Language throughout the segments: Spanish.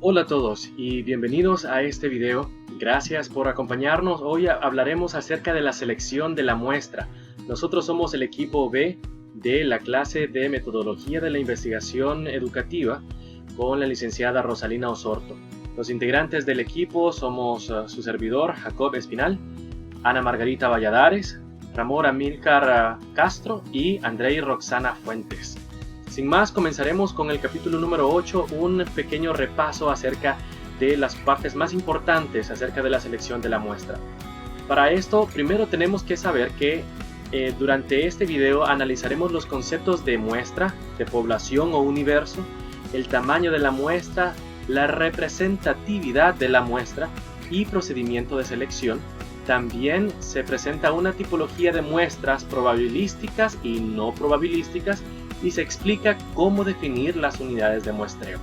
Hola a todos y bienvenidos a este video. Gracias por acompañarnos. Hoy hablaremos acerca de la selección de la muestra. Nosotros somos el equipo B de la clase de Metodología de la Investigación Educativa con la licenciada Rosalina Osorto. Los integrantes del equipo somos su servidor Jacob Espinal, Ana Margarita Valladares, Ramón Amílcar Castro y Andrei Roxana Fuentes. Sin más, comenzaremos con el capítulo número 8, un pequeño repaso acerca de las partes más importantes acerca de la selección de la muestra. Para esto, primero tenemos que saber que durante este video analizaremos los conceptos de muestra, de población o universo, el tamaño de la muestra, la representatividad de la muestra y procedimiento de selección. También se presenta una tipología de muestras probabilísticas y no probabilísticas, y se explica cómo definir las unidades de muestreo.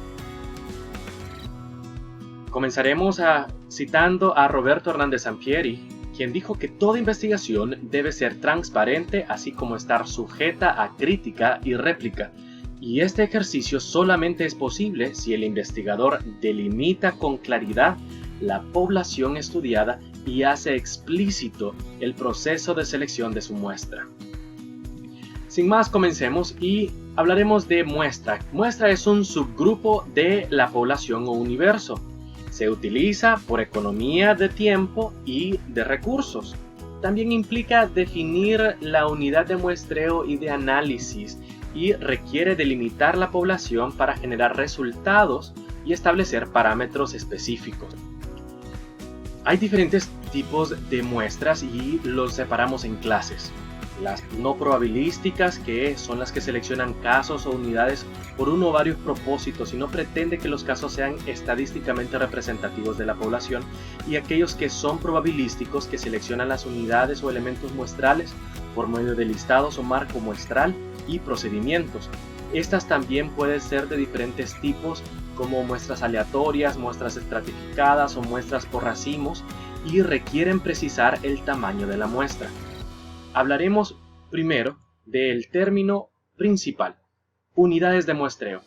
Comenzaremos citando a Roberto Hernández Sampieri, quien dijo que toda investigación debe ser transparente, así como estar sujeta a crítica y réplica. Y este ejercicio solamente es posible si el investigador delimita con claridad la población estudiada y hace explícito el proceso de selección de su muestra. Sin más, comencemos y hablaremos de muestra. Muestra es un subgrupo de la población o universo. Se utiliza por economía de tiempo y de recursos. También implica definir la unidad de muestreo y de análisis y requiere delimitar la población para generar resultados y establecer parámetros específicos. Hay diferentes tipos de muestras y los separamos en clases. Las no probabilísticas, que son las que seleccionan casos o unidades por uno o varios propósitos y no pretende que los casos sean estadísticamente representativos de la población, y aquellos que son probabilísticos, que seleccionan las unidades o elementos muestrales por medio de listados o marco muestral y procedimientos. Estas también pueden ser de diferentes tipos, como muestras aleatorias, muestras estratificadas o muestras por racimos, y requieren precisar el tamaño de la muestra. Hablaremos primero del término principal, unidades de muestreo.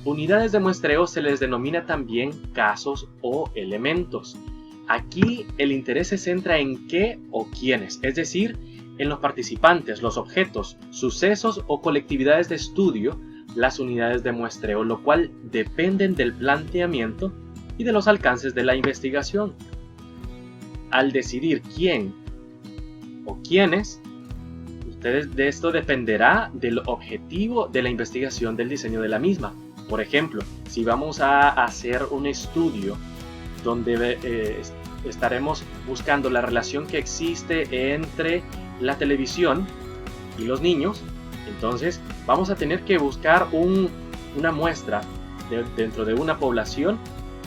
Unidades de muestreo se les denomina también casos o elementos. Aquí el interés se centra en qué o quiénes, es decir, en los participantes, los objetos, sucesos o colectividades de estudio, las unidades de muestreo, lo cual dependen del planteamiento y de los alcances de la investigación. Al decidir quién o quiénes, de esto dependerá del objetivo de la investigación, del diseño de la misma. Por ejemplo, si vamos a hacer un estudio donde estaremos buscando la relación que existe entre la televisión y los niños, entonces vamos a tener que buscar una muestra dentro de una población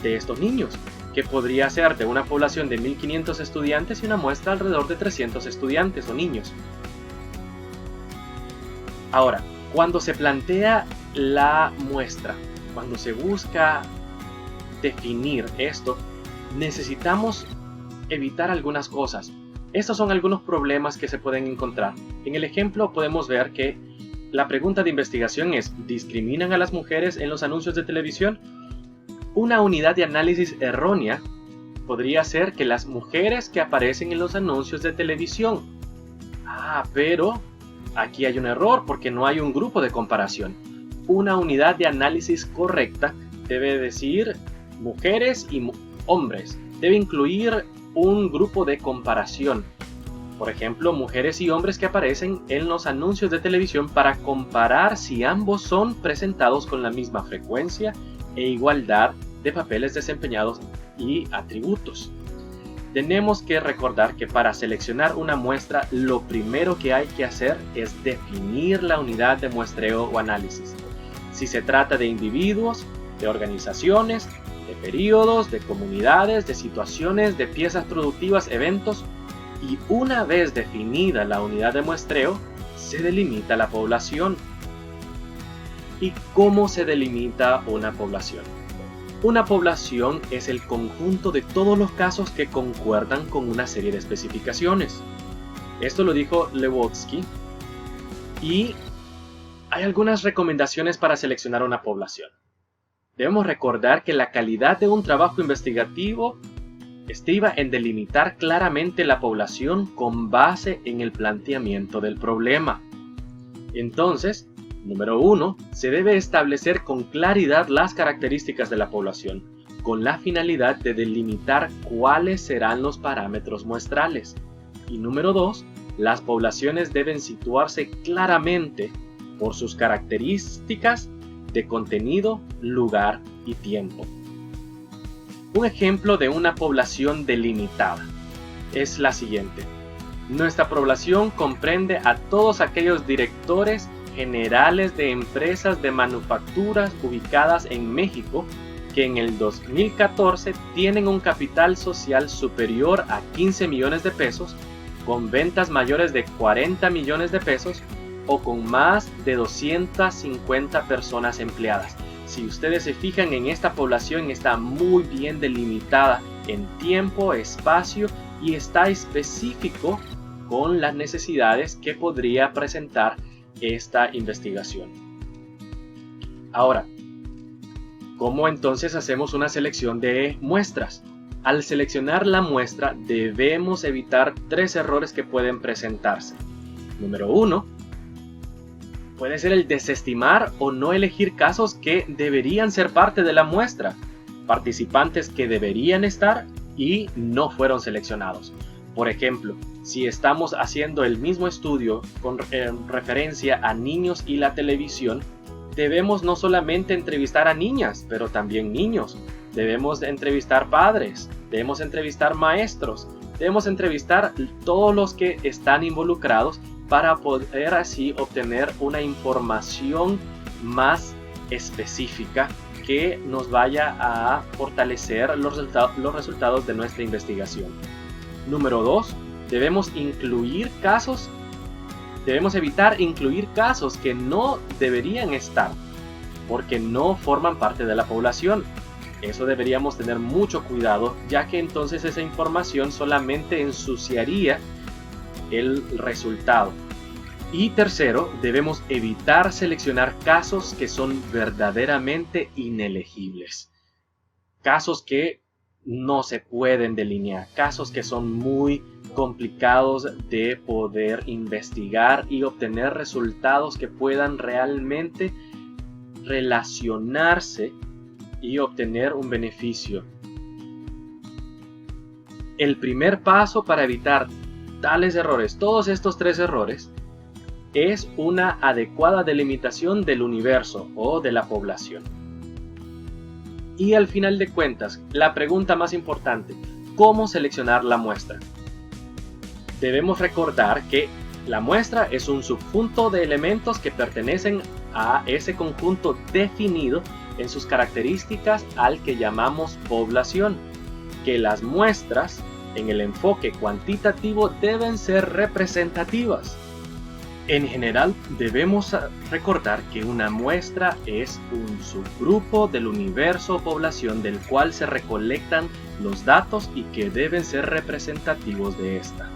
de estos niños, que podría ser de una población de 1500 estudiantes y una muestra alrededor de 300 estudiantes o niños. Ahora, cuando se plantea la muestra, cuando se busca definir esto, necesitamos evitar algunas cosas. Estos son algunos problemas que se pueden encontrar. En el ejemplo podemos ver que la pregunta de investigación es: ¿discriminan a las mujeres en los anuncios de televisión? Una unidad de análisis errónea podría ser que las mujeres que aparecen en los anuncios de televisión. Pero aquí hay un error porque no hay un grupo de comparación. Una unidad de análisis correcta debe decir mujeres y hombres. Debe incluir un grupo de comparación. Por ejemplo, mujeres y hombres que aparecen en los anuncios de televisión para comparar si ambos son presentados con la misma frecuencia e igualdad de papeles desempeñados y atributos. Tenemos que recordar que para seleccionar una muestra, lo primero que hay que hacer es definir la unidad de muestreo o análisis. Si se trata de individuos, de organizaciones, de periodos, de comunidades, de situaciones, de piezas productivas, eventos, y una vez definida la unidad de muestreo, se delimita la población. ¿Y cómo se delimita una población? Una población es el conjunto de todos los casos que concuerdan con una serie de especificaciones. Esto lo dijo Lewandowski. Y hay algunas recomendaciones para seleccionar una población. Debemos recordar que la calidad de un trabajo investigativo estriba en delimitar claramente la población con base en el planteamiento del problema. Entonces, número 1, se debe establecer con claridad las características de la población, con la finalidad de delimitar cuáles serán los parámetros muestrales. Y número 2, las poblaciones deben situarse claramente por sus características de contenido, lugar y tiempo. Un ejemplo de una población delimitada es la siguiente. Nuestra población comprende a todos aquellos directores generales de empresas de manufacturas ubicadas en México que en el 2014 tienen un capital social superior a 15 millones de pesos, con ventas mayores de 40 millones de pesos o con más de 250 personas empleadas. Si ustedes se fijan en esta población, está muy bien delimitada en tiempo, espacio y está específico con las necesidades que podría presentar esta investigación. Ahora, ¿cómo entonces hacemos una selección de muestras? Al seleccionar la muestra debemos evitar 3 errores que pueden presentarse. Número 1, puede ser el desestimar o no elegir casos que deberían ser parte de la muestra, participantes que deberían estar y no fueron seleccionados. Por ejemplo, si estamos haciendo el mismo estudio con referencia a niños y la televisión, debemos no solamente entrevistar a niñas, pero también niños. Debemos entrevistar padres, debemos entrevistar maestros, debemos entrevistar todos los que están involucrados para poder así obtener una información más específica que nos vaya a fortalecer los resultados de nuestra investigación. Número 2, debemos evitar incluir casos que no deberían estar, porque no forman parte de la población. Eso deberíamos tener mucho cuidado, ya que entonces esa información solamente ensuciaría el resultado. Y tercero, debemos evitar seleccionar casos que son verdaderamente inelegibles. Casos que no se pueden delinear, casos que son muy complicados de poder investigar y obtener resultados que puedan realmente relacionarse y obtener un beneficio. El primer paso para evitar tales errores, todos estos 3 errores, es una adecuada delimitación del universo o de la población. Y al final de cuentas, la pregunta más importante, ¿cómo seleccionar la muestra? Debemos recordar que la muestra es un subconjunto de elementos que pertenecen a ese conjunto definido en sus características al que llamamos población, que las muestras en el enfoque cuantitativo deben ser representativas. En general, debemos recordar que una muestra es un subgrupo del universo o población del cual se recolectan los datos y que deben ser representativos de esta.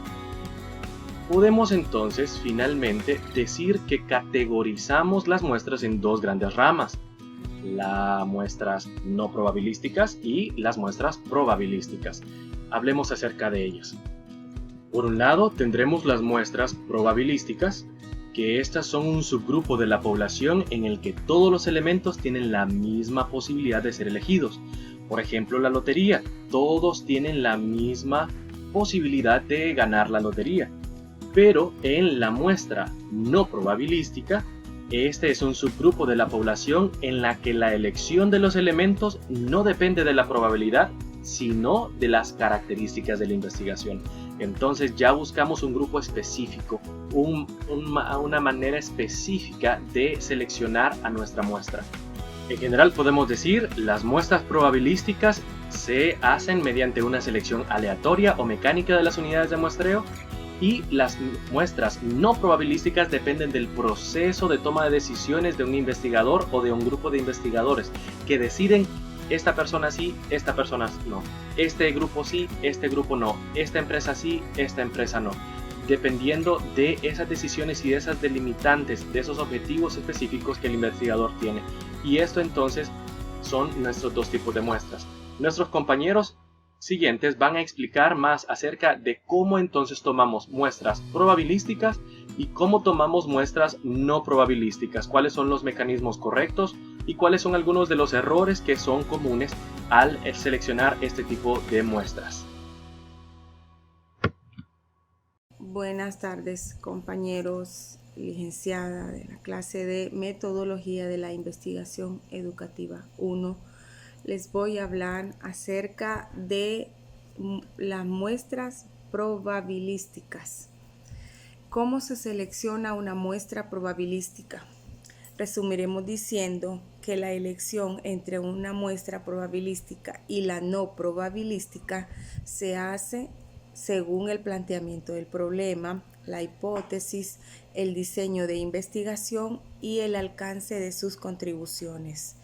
Podemos entonces finalmente decir que categorizamos las muestras en 2 grandes ramas: las muestras no probabilísticas y las muestras probabilísticas. Hablemos acerca de ellas. Por un lado, tendremos las muestras probabilísticas, que estas son un subgrupo de la población en el que todos los elementos tienen la misma posibilidad de ser elegidos. Por ejemplo, la lotería, todos tienen la misma posibilidad de ganar la lotería. Pero en la muestra no probabilística, este es un subgrupo de la población en la que la elección de los elementos no depende de la probabilidad, sino de las características de la investigación. Entonces ya buscamos un grupo específico, una manera específica de seleccionar a nuestra muestra. En general podemos decir, las muestras probabilísticas se hacen mediante una selección aleatoria o mecánica de las unidades de muestreo, y las muestras no probabilísticas dependen del proceso de toma de decisiones de un investigador o de un grupo de investigadores que deciden: esta persona sí, esta persona no, este grupo sí, este grupo no, esta empresa sí, esta empresa no, dependiendo de esas decisiones y de esas delimitantes, de esos objetivos específicos que el investigador tiene. Y esto entonces son nuestros dos tipos de muestras. Nuestros compañeros siguientes van a explicar más acerca de cómo entonces tomamos muestras probabilísticas y cómo tomamos muestras no probabilísticas, cuáles son los mecanismos correctos y cuáles son algunos de los errores que son comunes al seleccionar este tipo de muestras. Buenas tardes, compañeros, licenciada de la clase de Metodología de la Investigación Educativa 1. Les voy a hablar acerca de las muestras probabilísticas. ¿Cómo se selecciona una muestra probabilística? Resumiremos diciendo que la elección entre una muestra probabilística y la no probabilística se hace según el planteamiento del problema, la hipótesis, el diseño de investigación y el alcance de sus contribuciones.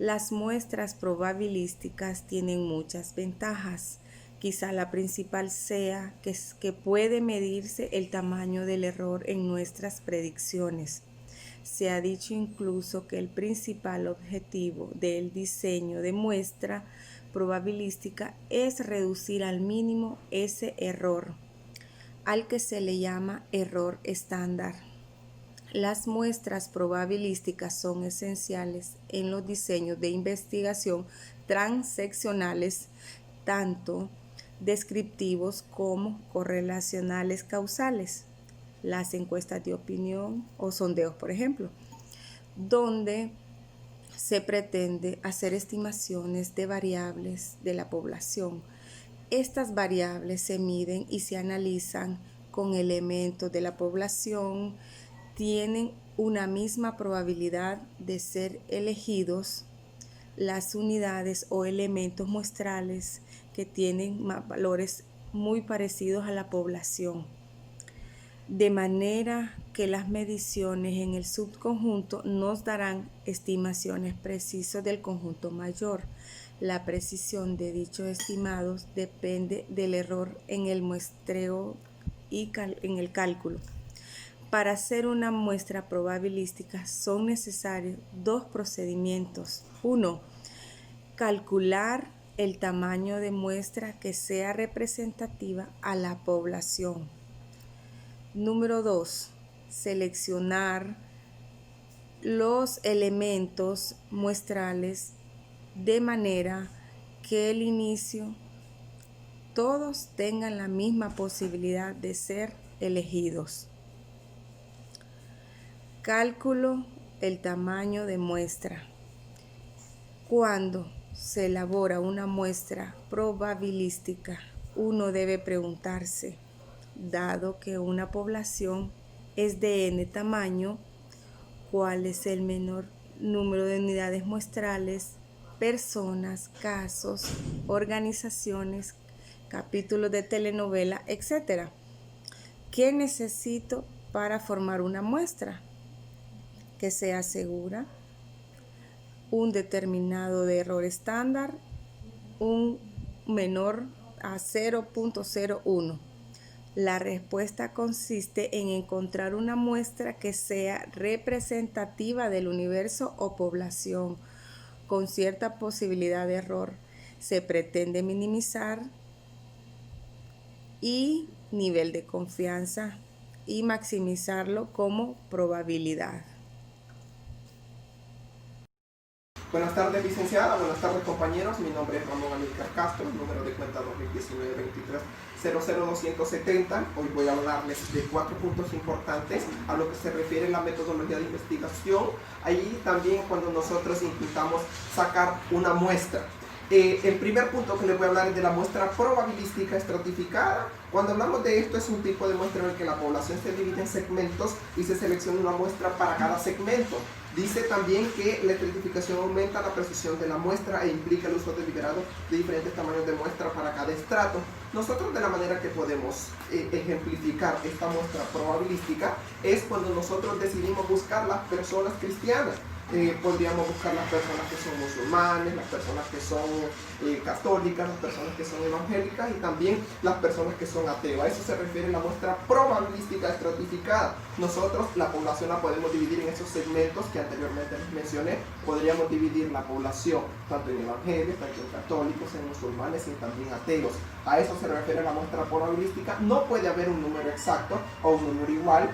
Las muestras probabilísticas tienen muchas ventajas. Quizá la principal sea que puede medirse el tamaño del error en nuestras predicciones. Se ha dicho incluso que el principal objetivo del diseño de muestra probabilística es reducir al mínimo ese error, al que se le llama error estándar. Las muestras probabilísticas son esenciales en los diseños de investigación transeccionales, tanto descriptivos como correlacionales causales. Las encuestas de opinión o sondeos, por ejemplo, donde se pretende hacer estimaciones de variables de la población. Estas variables se miden y se analizan con elementos de la población, tienen una misma probabilidad de ser elegidos. Las unidades o elementos muestrales que tienen valores muy parecidos a la población, de manera que las mediciones en el subconjunto nos darán estimaciones precisas del conjunto mayor. La precisión de dichos estimados depende del error en el muestreo y en el cálculo. Para hacer una muestra probabilística son necesarios dos procedimientos. 1. Calcular el tamaño de muestra que sea representativa a la población. Número 2. Seleccionar los elementos muestrales de manera que al inicio todos tengan la misma posibilidad de ser elegidos. Cálculo el tamaño de muestra. Cuando se elabora una muestra probabilística, uno debe preguntarse, dado que una población es de n tamaño, ¿cuál es el menor número de unidades muestrales, personas, casos, organizaciones, capítulos de telenovela, etcétera? ¿Qué necesito para formar una muestra? Que sea segura, un determinado de error estándar, un menor a 0.01. La respuesta consiste en encontrar una muestra que sea representativa del universo o población, con cierta posibilidad de error. Se pretende minimizar y nivel de confianza y maximizarlo como probabilidad. Buenas tardes, licenciada. Buenas tardes, compañeros. Mi nombre es Ramón Amílcar Castro, el número de cuenta 2019-23-00270. Hoy voy a hablarles de 4 puntos importantes a lo que se refiere a la metodología de investigación. Ahí también cuando nosotros intentamos sacar una muestra. El primer punto que les voy a hablar es de la muestra probabilística estratificada. Cuando hablamos de esto, es un tipo de muestra en el que la población se divide en segmentos y se selecciona una muestra para cada segmento. Dice también que la estratificación aumenta la precisión de la muestra e implica el uso deliberado de diferentes tamaños de muestra para cada estrato. Nosotros, de la manera que podemos ejemplificar esta muestra probabilística es cuando nosotros decidimos buscar las personas cristianas. Podríamos buscar las personas que son musulmanes, las personas que son católicas, las personas que son evangélicas y también las personas que son ateos. A eso se refiere la muestra probabilística estratificada. Nosotros la población la podemos dividir en esos segmentos que anteriormente les mencioné. Podríamos dividir la población tanto en evangélicos, tanto en católicos, en musulmanes y también ateos. A eso se refiere la muestra probabilística. No puede haber un número exacto o un número igual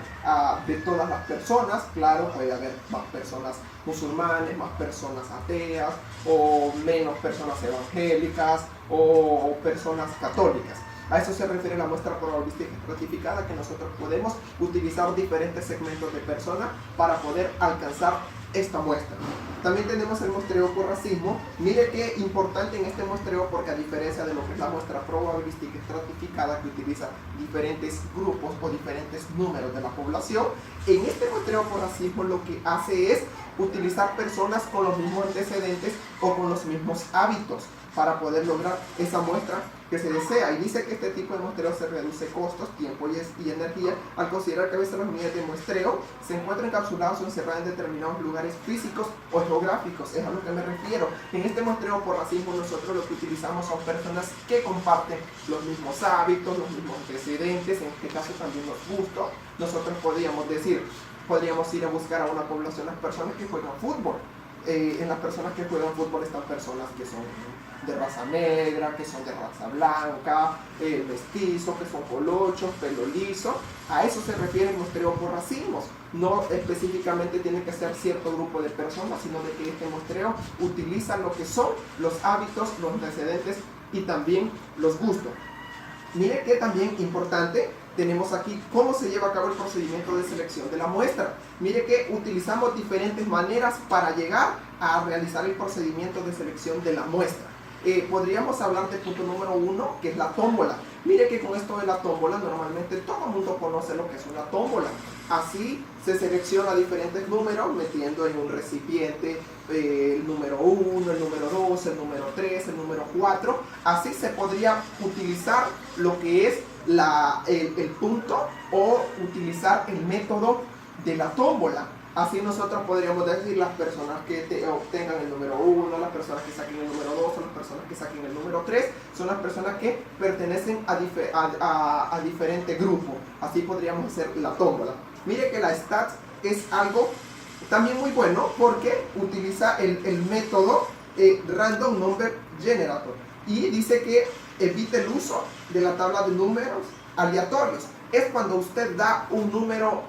de todas las personas. Claro, puede haber más personas musulmanes, más personas ateas o menos personas evangélicas o personas católicas. A eso se refiere la muestra probabilística estratificada, que nosotros podemos utilizar diferentes segmentos de personas para poder alcanzar esta muestra. También tenemos el muestreo por racismo. Mire qué importante en este muestreo, porque a diferencia de lo que es la muestra probabilística estratificada, que utiliza diferentes grupos o diferentes números de la población, en este muestreo por racismo lo que hace es utilizar personas con los mismos antecedentes o con los mismos hábitos para poder lograr esa muestra que se desea. Y dice que este tipo de muestreo se reduce costos, tiempo y energía al considerar que a veces las unidades de muestreo se encuentran encapsuladas o encerradas en determinados lugares físicos o geográficos. Es a lo que me refiero. En este muestreo por racismo nosotros lo que utilizamos son personas que comparten los mismos hábitos, los mismos antecedentes, en este caso también los gustos. Nosotros podríamos ir a buscar a una población las personas que juegan fútbol. En las personas que juegan fútbol están personas que son de raza negra, que son de raza blanca, mestizos, que son colochos, pelo liso. A eso se refiere el muestreo por racimos. No específicamente tiene que ser cierto grupo de personas, sino de que este muestreo utiliza lo que son los hábitos, los antecedentes y también los gustos. Mire que también importante, tenemos aquí cómo se lleva a cabo el procedimiento de selección de la muestra. Mire que utilizamos diferentes maneras para llegar a realizar el procedimiento de selección de la muestra. Podríamos hablar del punto número 1, que es la tómbola. Mire que con esto de la tómbola, normalmente todo el mundo conoce lo que es una tómbola. Así se selecciona diferentes números metiendo en un recipiente el número 1, el número 2, el número 3, el número 4. Así se podría utilizar lo que es el punto o utilizar el método de la tómbola. Así nosotros podríamos decir las personas que obtengan el número 1, las personas que saquen el número 2, o las personas que saquen el número 3, son las personas que pertenecen a diferentes grupos. Así podríamos hacer la tómbola. Mire que la stats es algo también muy bueno porque utiliza el método Random Number Generator y dice que evite el uso de la tabla de números aleatorios. Es cuando usted da un número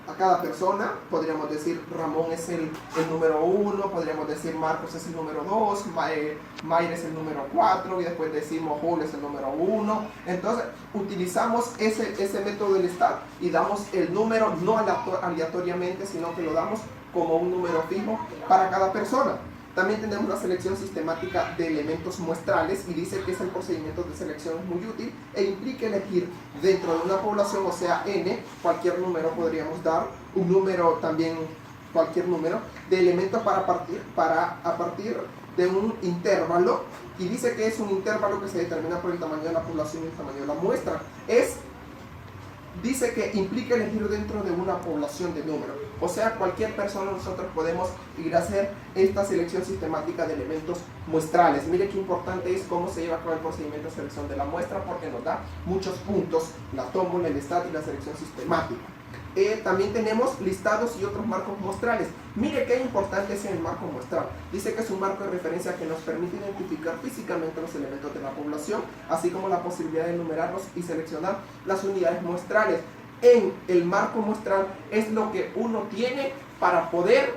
a cada persona. Podríamos decir Ramón es el número 1, podríamos decir Marcos es el número 2, Mayra es el número 4 y después decimos Julio es el número 1. Entonces utilizamos ese método del stat y damos el número no aleatoriamente, sino que lo damos como un número fijo para cada persona. También tenemos la selección sistemática de elementos muestrales y dice que ese procedimiento de selección es muy útil e implica elegir dentro de una población, o sea n, cualquier número, podríamos dar un número también, cualquier número de elementos a partir de un intervalo, y dice que es un intervalo que se determina por el tamaño de la población y el tamaño de la muestra. Dice que implica elegir dentro de una población de números. O sea, cualquier persona nosotros podemos ir a hacer esta selección sistemática de elementos muestrales. Mire qué importante es cómo se lleva a cabo el procedimiento de selección de la muestra, porque nos da muchos puntos, la tómbola, el stat y la selección sistemática. También tenemos listados y otros marcos muestrales. Mire qué importante es el marco muestral. Dice que es un marco de referencia que nos permite identificar físicamente los elementos de la población, así como la posibilidad de enumerarlos y seleccionar las unidades muestrales. En el marco muestral es lo que uno tiene para poder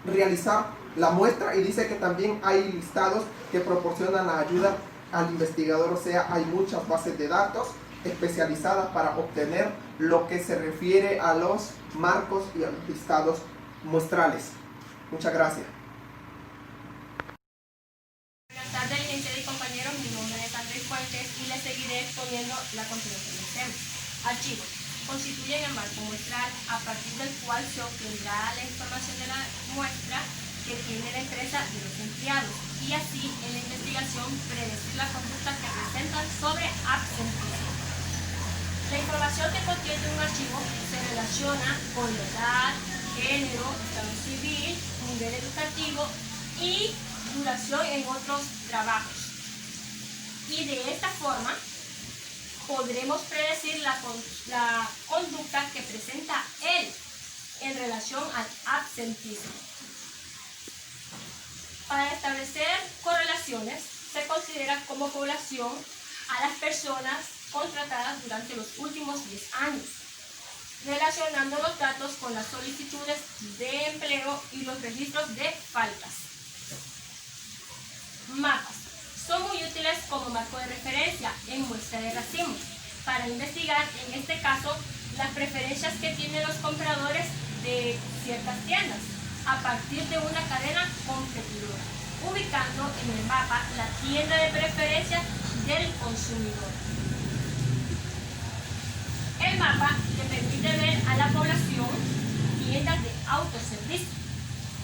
realizar la muestra, y dice que también hay listados que proporcionan la ayuda al investigador, o sea, hay muchas bases de datos especializadas para obtener lo que se refiere a los marcos y a los listados muestrales. Muchas gracias. Buenas tardes, licenciados y compañeros. Mi nombre es Andrés Fuentes y les seguiré exponiendo la continuación del tema. Archivos constituyen el marco muestral a partir del cual se obtendrá la información de la muestra que tiene la empresa de los empleados, y así en la investigación predecir la conducta que presentan sobre absentismo. La información que contiene un archivo se relaciona con la edad, género, estado civil, nivel educativo y duración en otros trabajos. Y de esta forma podremos predecir la conducta que presenta él en relación al absentismo. Para establecer correlaciones, se considera como población a las personas contratadas durante los últimos 10 años, relacionando los datos con las solicitudes de empleo y los registros de faltas. Mapas son muy útiles como marco de referencia en muestra de racimos para investigar, en este caso, las preferencias que tienen los compradores de ciertas tiendas a partir de una cadena competidora, ubicando en el mapa la tienda de preferencia del consumidor. El mapa le permite ver a la población tiendas de autoservicio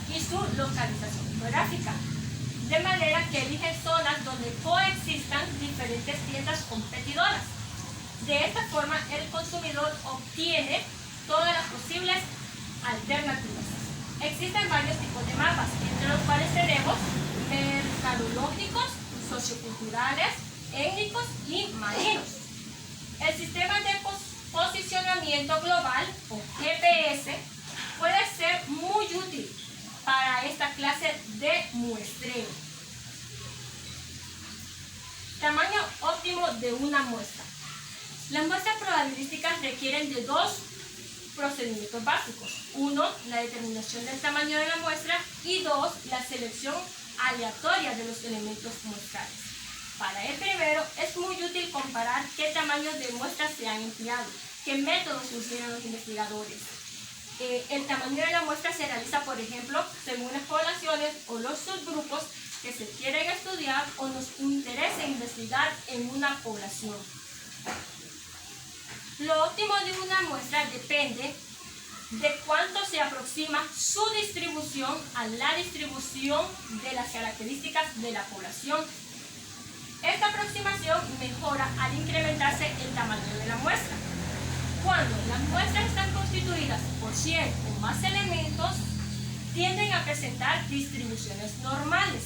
y su localización geográfica, de manera que eligen zonas donde coexistan diferentes tiendas competidoras. De esta forma, el consumidor obtiene todas las posibles alternativas. Existen varios tipos de mapas, entre los cuales tenemos mercadológicos, socioculturales, étnicos y marinos. El sistema de posicionamiento global, o GPS, puede ser muy útil para esta clase de muestreo. Tamaño óptimo de una muestra. Las muestras probabilísticas requieren de dos procedimientos básicos. 1, la determinación del tamaño de la muestra, y 2, la selección aleatoria de los elementos muestrales. Para el primero, es muy útil comparar qué tamaños de muestras se han empleado, qué métodos usan los investigadores. El tamaño de la muestra se realiza, por ejemplo, según las poblaciones o los subgrupos que se quieren estudiar o nos interesa investigar en una población. Lo óptimo de una muestra depende de cuánto se aproxima su distribución a la distribución de las características de la población. Esta aproximación mejora al incrementarse el tamaño de la muestra. Cuando las muestras están constituidas por 100 o más elementos, tienden a presentar distribuciones normales.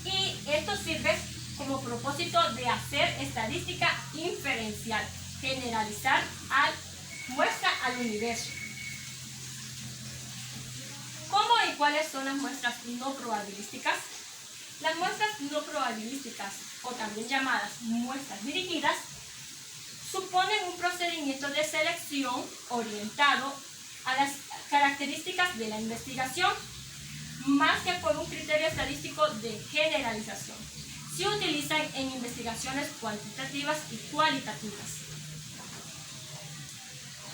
Y esto sirve como propósito de hacer estadística inferencial, generalizar muestra al universo. ¿Cómo y cuáles son las muestras no probabilísticas? Las muestras no probabilísticas, o también llamadas muestras dirigidas, suponen un procedimiento de selección orientado a las características de la investigación, más que por un criterio estadístico de generalización. Se utilizan en investigaciones cuantitativas y cualitativas.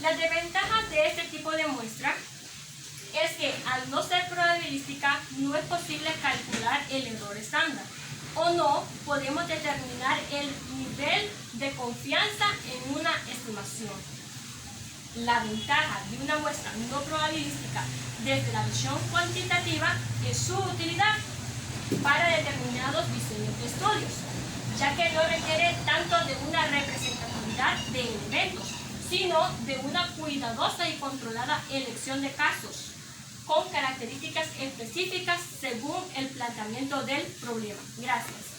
Las desventajas de este tipo de muestra es que al no ser probabilística no es posible calcular el error estándar, o no podemos determinar el nivel de confianza en una estimación. La ventaja de una muestra no probabilística desde la visión cuantitativa es su utilidad para determinados diseños de estudios, ya que no requiere tanto de una representatividad de elementos, sino de una cuidadosa y controlada elección de casos, con características específicas según el planteamiento del problema. Gracias.